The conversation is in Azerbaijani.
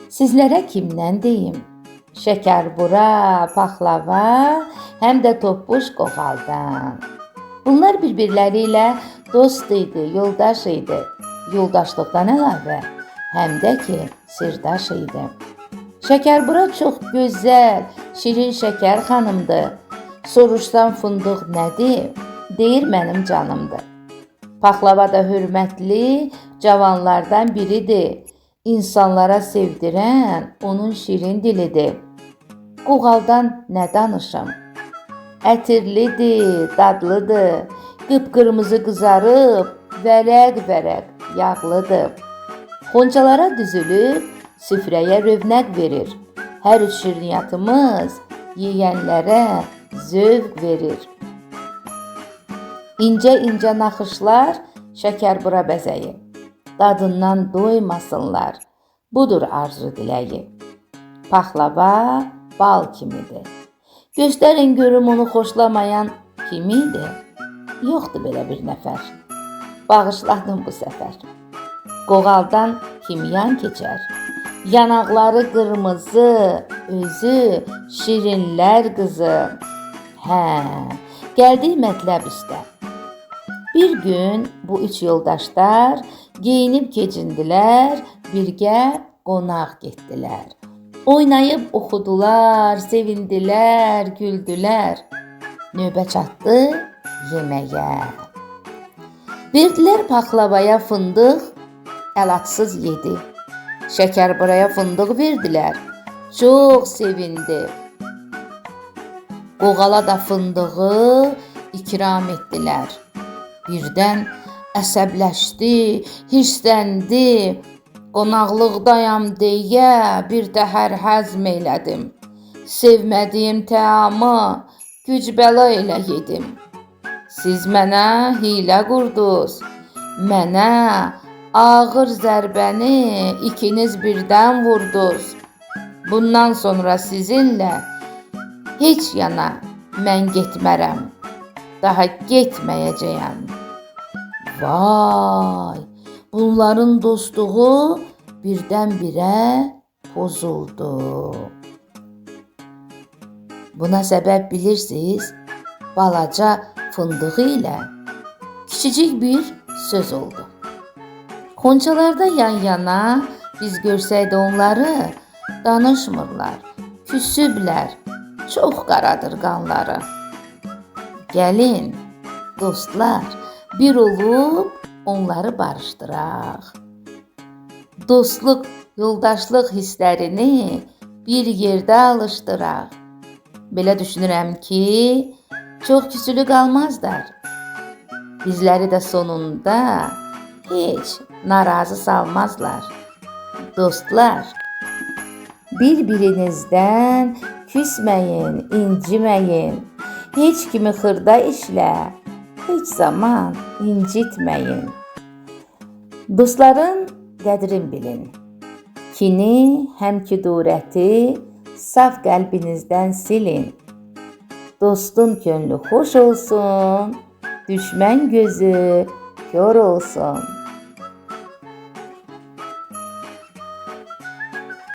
Sizlərə kimdən deyim? Şəkərbura, paxlava, həm də topbuş qoğaldan. Bunlar bir-birləri ilə dost idi, yoldaş idi. Yoldaşlıqdan əlavə, həm də ki, sirdaş idi. Şəkərbura çox gözəl, şirin şəkər xanımdır. Soruşsam fındıq nədir? Deyir mənim canımdır. Paxlava da hörmətli cavanlardan biridir. İnsanlara sevdirən onun şirin dilidir. Qoğaldan nə danışım? Ətirlidir, dadlıdır, qıpqırmızı qızarıb, vərəq-vərəq yağlıdır. Xonçalara düzülüb, süfrəyə rövnəq verir. Hər üç şirniyyatımız yeyənlərə zövq verir. İncə-incə naxışlar şəkərbura bəzəyi. Dadından doymasınlar. Budur arzu diləyi. Paxlava bal kimidir. Göstərin görüm onu xoşlamayan kim idi? Yoxdur belə bir nəfər. Bağışladım bu səfər. Qoğaldan kim yan keçər? Yanaqları qırmızı, özü şirinlər qızı. Gəldik mətləb üstə. Bir gün bu üç yoldaşlar geyinib keçindilər, birgə qonaq getdilər. Oynayıb oxudular, sevindilər, güldülər. Növbə çatdı yeməyə. Verdilər paxlavaya fındıq, əlacsız yedi. Şəkərburaya fındıq verdilər, çox sevindi. Qoğala da fındığı ikram etdilər. Birdən əsəbləşdi, hirsləndi. Qonaqlıqdayam deyə bir təhər həzm elədim. Sevmədiyim təamı güc-bəla ilə yedim. Siz mənə hiylə qurdunuz, mənə ağır zərbəni ikiniz birdən vurdunuz. Bundan sonra sizinlə heç yana mən getmərəm, daha getməyəcəyəm. Vay, bunların dostluğu birdən-birə pozuldu. Buna səbəb bilirsiniz, balaca fındığı ilə kiçicik bir söz oldu. Xonçalarda yan-yana biz görsəydə onları danışmırlar, küsüblər, çox qaradır qanları. Gəlin, dostlar, bir olub onları barışdıraq. Dostluq, yoldaşlıq hisslərini bir yerdə alışdıraq. Belə düşünürəm ki, çox küsülü qalmazlar. Bizləri də sonunda heç narazı salmazlar. Dostlar, bir-birinizdən küsməyin, inciməyin. Heç kimi xırda işlə, heç zaman incitməyin. Dostların qədrin bilin. Kini, həmküdurəti saf qəlbinizdən silin. Dostun könlü xoş olsun, düşmən gözü kör olsun.